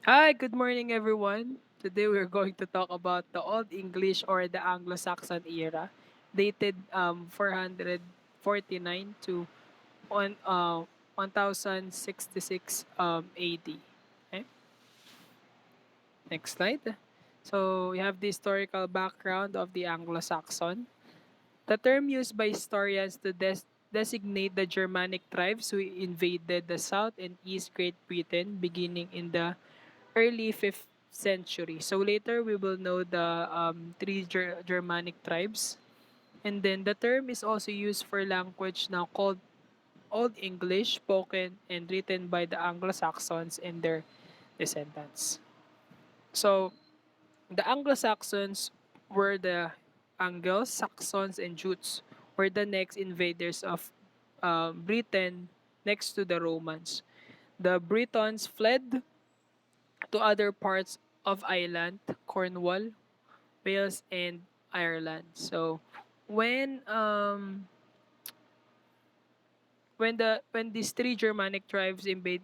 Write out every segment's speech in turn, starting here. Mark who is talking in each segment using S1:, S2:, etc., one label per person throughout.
S1: Hi, good morning everyone. Today we're going to talk about the Old English or the Anglo-Saxon era, dated 449 to 1066 AD. Okay, next slide. So we have the historical background of the Anglo-Saxon. The term used by historians to designate the Germanic tribes who invaded the South and East Great Britain beginning in the early 5th century. So later we will know the three Germanic tribes. And then the term is also used for language now called Old English, spoken and written by the Anglo-Saxons and their descendants. So the Anglo-Saxons were the Angles, Saxons, and Jutes were the next invaders of Britain next to the Romans. The Britons fled to other parts of Ireland, Cornwall, Wales, and Ireland. So when um when these three Germanic tribes invaded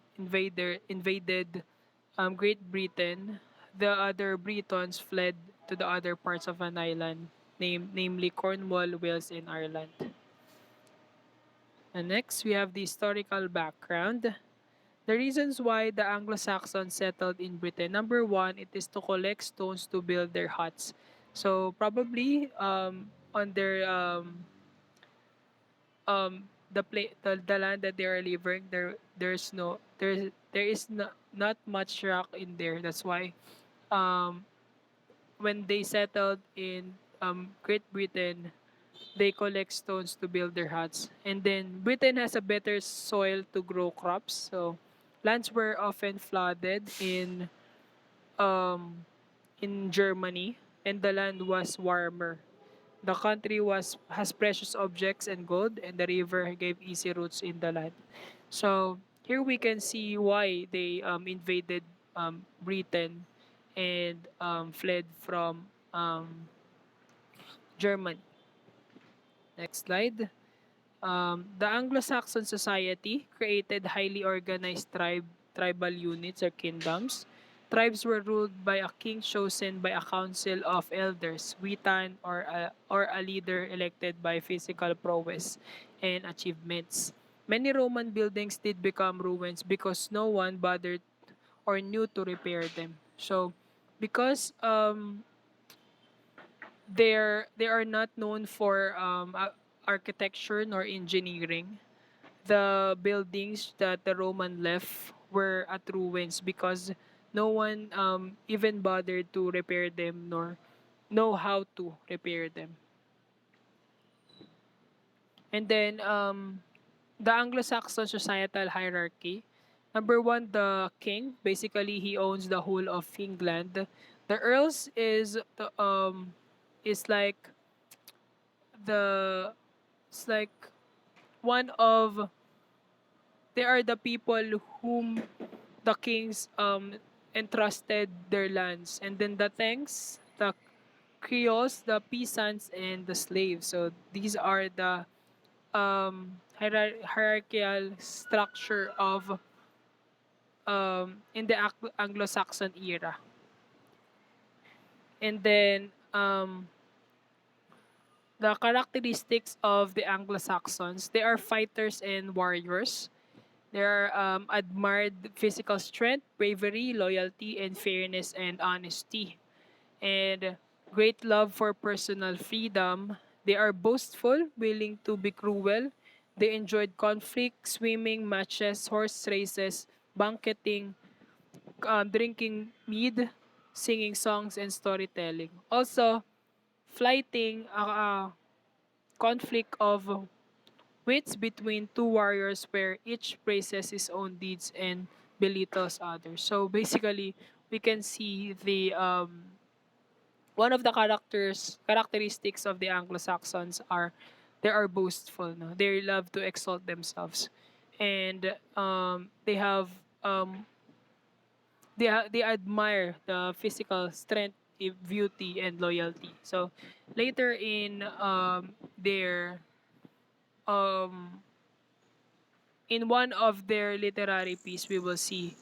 S1: Great Britain, the other Britons fled to the other parts of an island, namely Cornwall, Wales, and Ireland. And next, we have the historical background. The reasons why the Anglo-Saxons settled in Britain. Number one, it is to collect stones to build their huts. So probably on their the land that they are living, there is not much rock in there. That's why um when they settled in Great Britain, they collect stones to build their huts. And then Britain has a better soil to grow crops. So lands were often flooded in Germany, and the land was warmer. The country was has precious objects and gold, and the river gave easy routes in the land. So here we can see why they invaded Britain and fled from Germany. Next slide. The Anglo-Saxon society created highly organized tribal units or kingdoms. Tribes were ruled by a king chosen by a council of elders, witan, or a leader elected by physical prowess and achievements. Many Roman buildings did become ruins because no one bothered or knew to repair them. So, because they are not known for architecture nor engineering, the buildings that the Roman left were at ruins because no one even bothered to repair them nor know how to repair them. And then the Anglo-Saxon societal hierarchy. Number one, the king. Basically, he owns the whole of England. The earls is like the it's like one of they are the people whom the kings entrusted their lands, and then the tanks, the creoles, the peasants, and the slaves. So these are the hierarchical structure of in the Anglo-Saxon era. And then the characteristics of the Anglo-Saxons, they are fighters and warriors. They are admired physical strength, bravery, loyalty, and fairness and honesty. And great love for personal freedom. They are boastful, willing to be cruel. They enjoyed conflict, swimming, matches, horse races, banqueting, drinking mead, singing songs, and storytelling. Also, flighting, conflict of wits between two warriors where each praises his own deeds and belittles others. So basically, we can see the one of the characteristics of the Anglo-Saxons are they are boastful. No? They love to exalt themselves, and they admire the physical strength, beauty, and loyalty. So later um, in one of their literary piece, we will see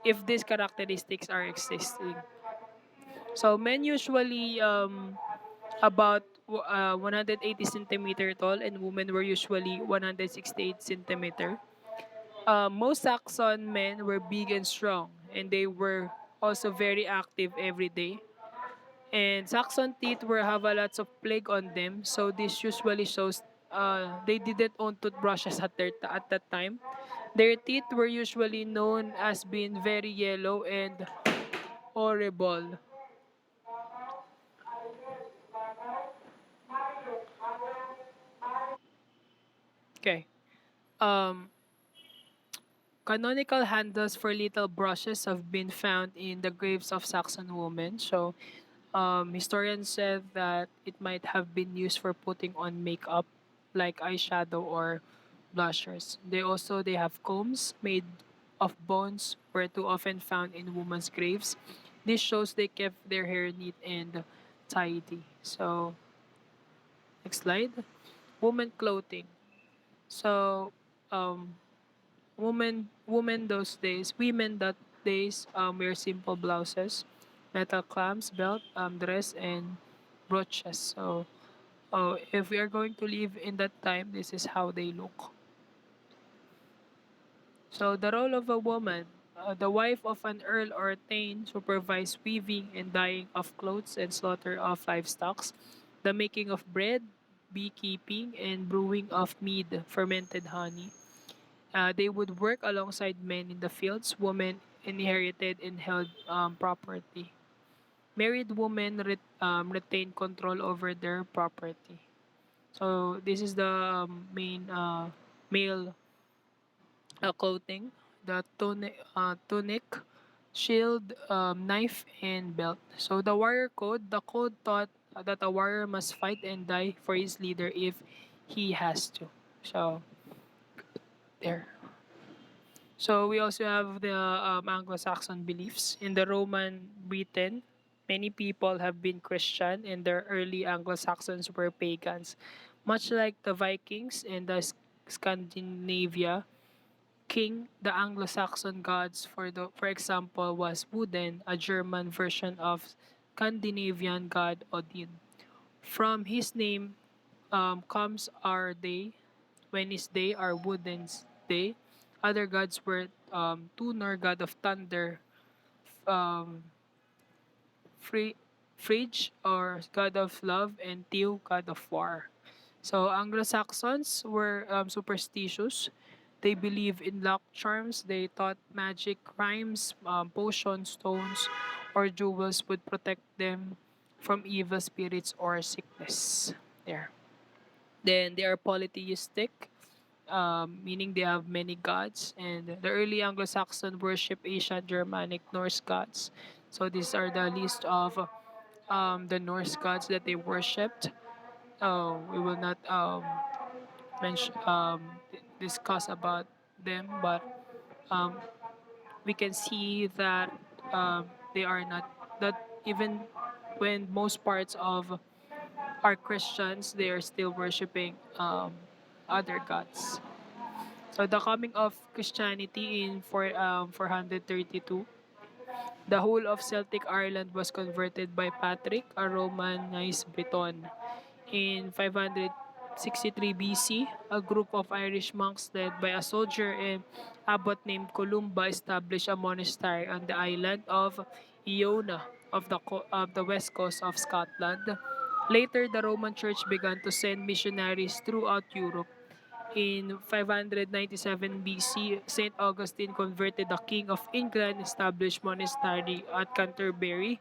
S1: if these characteristics are existing. So men usually about 180 centimeter tall, and women were usually 168 centimeter. Most Saxon men were big and strong, and they were also very active every day. And Saxon teeth were have a lots of plague on them, so this usually shows they didn't own toothbrushes at that time. Their teeth were usually known as being very yellow and horrible. Okay. Um, Canonical handles for little brushes have been found in the graves of Saxon women. So, historians said that it might have been used for putting on makeup, like eyeshadow or blushers. They have combs made of bones, were too often found in women's graves. This shows they kept their hair neat and tidy. So, next slide. Woman clothing. So, um, women that days wear simple blouses, metal clamps, belt, dress, and brooches. So, if we are going to live in that time, this is how they look. So, the role of a woman, the wife of an earl or thane, supervised weaving and dyeing of clothes and slaughter of livestock, the making of bread, beekeeping, and brewing of mead, fermented honey. They would work alongside men in the fields. Women inherited and held property. Married women retained control over their property. So this is the main male clothing: the tunic, shield, knife, and belt. So the warrior code: the code taught that a warrior must fight and die for his leader if he has to. So there. So we also have the Anglo-Saxon beliefs. In the Roman Britain, many people have been Christian, and the early Anglo-Saxons were pagans. Much like the Vikings and the Scandinavia, the Anglo-Saxon gods for example was Woden, a German version of Scandinavian god Odin. From his name comes our day, Wednesday are Woden's day. Other gods were Tunor, god of thunder, um, Frigg, or god of love, and Theo, god of war. So Anglo-Saxons were superstitious. They believe in luck charms. They thought magic, rhymes, potions, stones, or jewels would protect them from evil spirits or sickness. There. Then they are polytheistic, meaning they have many gods. And the early Anglo-Saxon worship Asian, Germanic, Norse gods. So these are the list of the Norse gods that they worshipped. We will not mention discuss about them, but um, we can see that they are not that even when most parts of are Christians, they are still worshiping other gods. So the coming of Christianity in 432, the whole of Celtic Ireland was converted by Patrick, a Romanized Briton. In 563 BC, a group of Irish monks led by a soldier and abbot named Columba established a monastery on the island of Iona of the west coast of Scotland. Later, the Roman Church began to send missionaries throughout Europe. In 597 BC, St. Augustine converted the King of England, established monastery at Canterbury.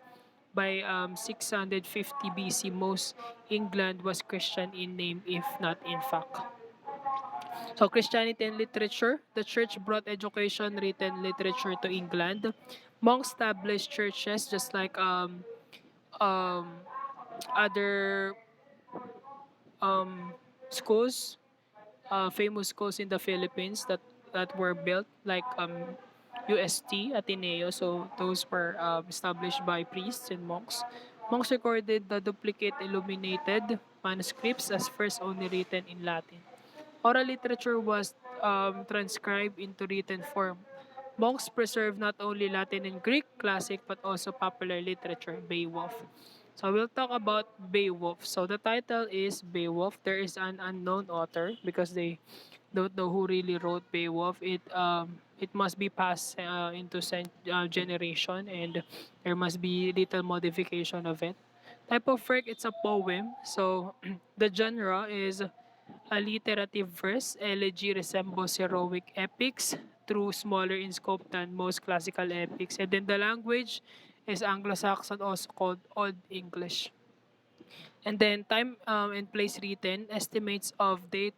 S1: By 650 BC, most England was Christian in name, if not in fact. So Christianity and literature. The church brought education, written literature to England. Monks established churches just like um, other um, schools, famous schools in the Philippines that were built like UST, Ateneo. So those were established by priests and monks. Monks recorded the duplicate illuminated manuscripts as first only written in Latin. Oral literature was transcribed into written form Monks preserve not only Latin and Greek classic but also popular literature, Beowulf. So we'll talk about Beowulf. So the title is Beowulf. There is an unknown author because they don't know who really wrote Beowulf. It must be passed into generation, and there must be little modification of it. Type of work, it's a poem. So the genre is alliterative verse. Elegy resembles heroic epics, through smaller in scope than most classical epics. And then the language is Anglo-Saxon, also called Old English. And then time and place written, estimates of date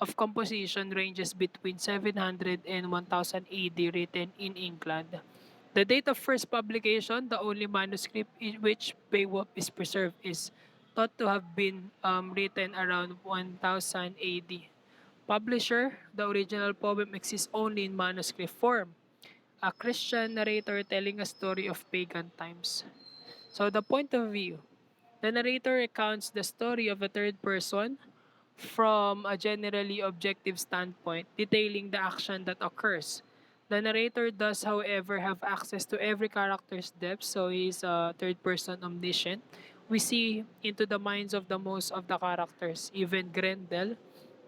S1: of composition ranges between 700 and 1000 AD, written in England. The date of first publication, the only manuscript in which Beowulf is preserved, is thought to have been written around 1000 AD. Publisher, the original poem exists only in manuscript form, a Christian narrator telling a story of pagan times. So the point of view. The narrator recounts the story of a third person from a generally objective standpoint, detailing the action that occurs. The narrator does, however, have access to every character's depth, so he is a third person omniscient. We see into the minds of the most of the characters, even Grendel,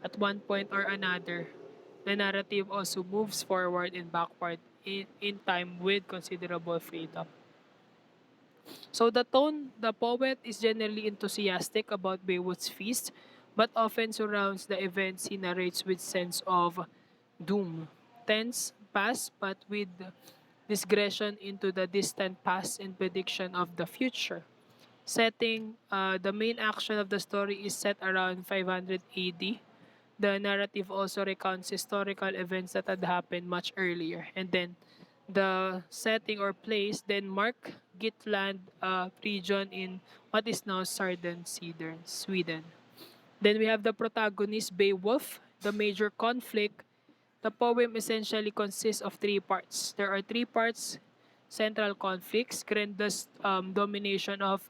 S1: at one point or another. The narrative also moves forward and backward in time with considerable freedom. So the tone, the poet is generally enthusiastic about Beowulf's feast, but often surrounds the events he narrates with sense of doom. Tense past, but with digression into the distant past and prediction of the future. Setting, the main action of the story is set around 500 AD. The narrative also recounts historical events that had happened much earlier. And then the setting or place, Denmark, Gitland region in what is now southern Sweden. Then we have the protagonist, Beowulf. The major conflict. The poem essentially consists of three parts. There are three parts: central conflicts, Grendel's domination of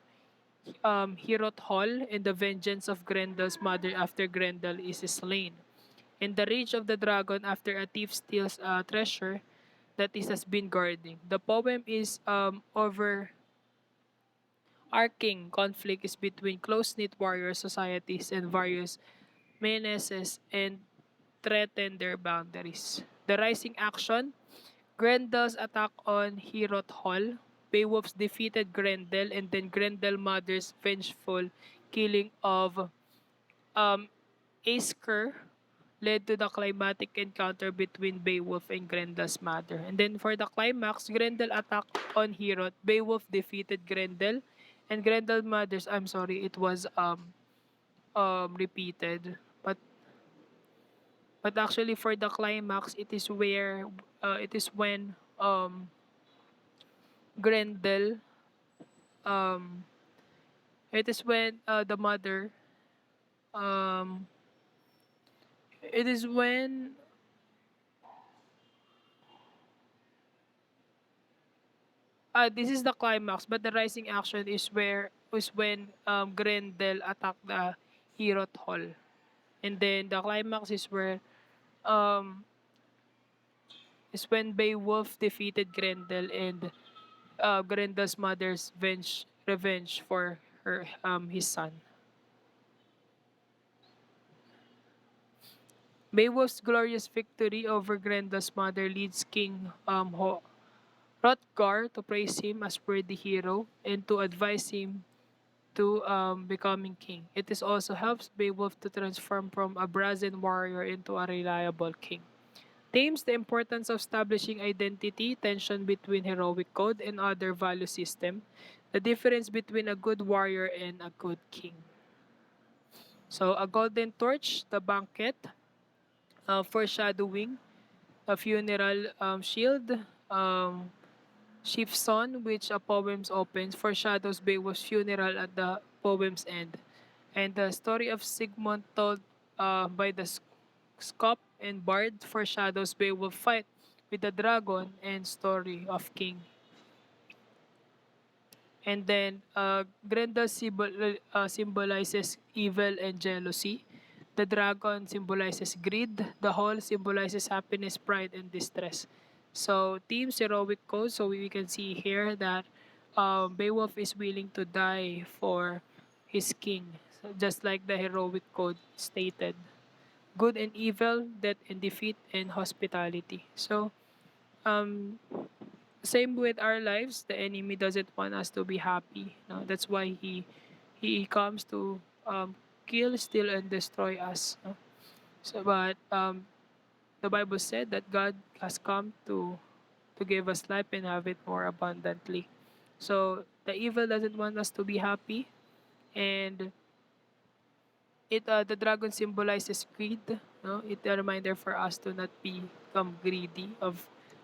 S1: Hirot Hall, and the vengeance of Grendel's mother after Grendel is slain. In the rage of the dragon after a thief steals a treasure that it has been guarding. The poem is overarching conflict is between close-knit warrior societies and various menaces and threaten their boundaries. The rising action, Grendel's attack on Hirot Hall, Beowulf's defeated Grendel, and then Grendel mother's vengeful killing of um, Asker led to the climatic encounter between Beowulf and Grendel's mother. And then for the climax, Grendel attacked on Herod. Beowulf defeated Grendel, and Grendel mother's, I'm sorry, it was repeated. But actually for the climax, it is when Grendel um it is when the mother um it is when this is the climax, but the rising action is when Grendel attacked the Herod Hall. And then the climax um is when Beowulf defeated Grendel, and Grendel's mother's revenge for his son. Beowulf's glorious victory over Grendel's mother leads King Hrothgar to praise him as worthy hero and to advise him to becoming king. It is also helps Beowulf to transform from a brazen warrior into a reliable king. Themes the importance of establishing identity, tension between heroic code and other value system, the difference between a good warrior and a good king. So a golden torch, the banquet, foreshadowing, a funeral shield, um, chief's son, which a poem's opens, foreshadows Beowulf's funeral at the poem's end. And the story of Sigmund told by the Scop and Bard foreshadows Beowulf fight with the dragon and story of King. And then Grendel symbolizes evil and jealousy. The dragon symbolizes greed. The hall symbolizes happiness, pride, and distress. So team's heroic code. So we can see here that Beowulf is willing to die for his king, so just like the heroic code stated. Good and evil, death and defeat, and hospitality. So um, same with our lives. The enemy doesn't want us to be happy. No, that's why he comes to kill, steal, and destroy us. No? So, but the Bible said that God has come to give us life and have it more abundantly. So the evil doesn't want us to be happy, and it the dragon symbolizes greed. No, it's a reminder for us to not become greedy of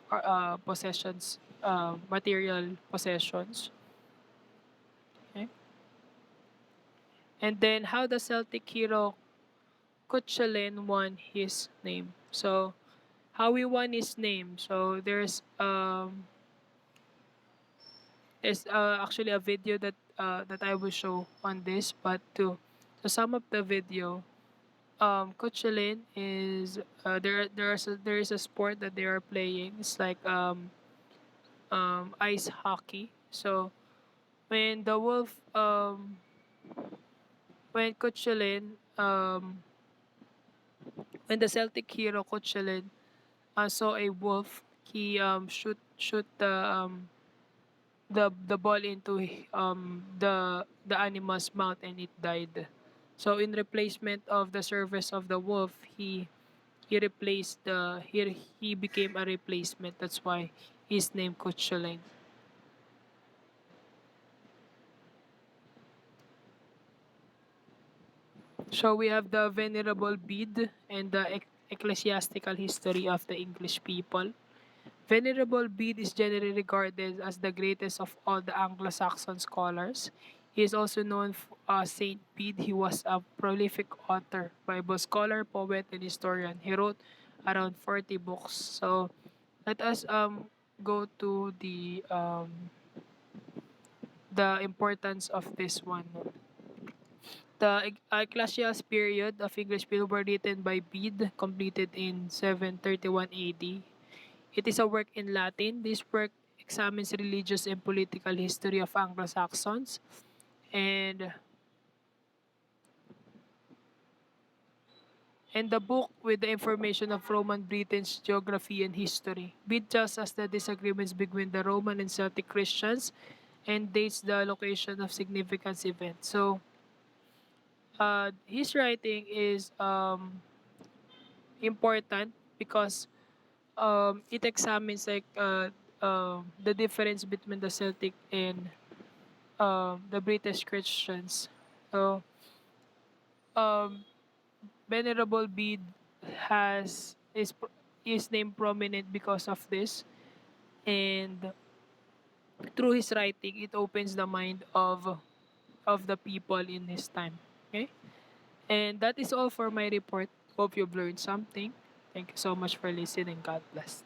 S1: our possessions, material possessions. Okay? And then how the Celtic hero Cuchulainn won his name. So how he won his name. So there's actually a video that I will show on this, but to sum up the video, Cuchulainn is there is a sport that they are playing. It's like ice hockey. So when the wolf when Cuchulainn when the Celtic hero Cuchulainn saw a wolf, he shoot the ball into the animal's mouth and it died. So in replacement of the service of the wolf, he replaced he became a replacement. That's why he's named Cuchulainn. So we have the Venerable Bede and the ecclesiastical history of the English people. Venerable Bede is generally regarded as the greatest of all the Anglo-Saxon scholars. He is also known as Saint Bede. He was a prolific author, Bible scholar, poet, and historian. He wrote around 40 books. So let us go to the importance of this one. The Ecclesiastes period of English people were written by Bede, completed in 731 AD. It is a work in Latin. This work examines religious and political history of Anglo-Saxons, and the book with the information of Roman Britain's geography and history. Bede tells us the disagreements between the Roman and Celtic Christians and dates the location of significant events. So his writing is important because it examines like the difference between the Celtic and the British Christians. So um, Venerable Bede has is named prominent because of this, and through his writing, it opens the mind of the people in his time. Okay, and that is all for my report. Hope you've learned something. Thank you so much for listening. God bless.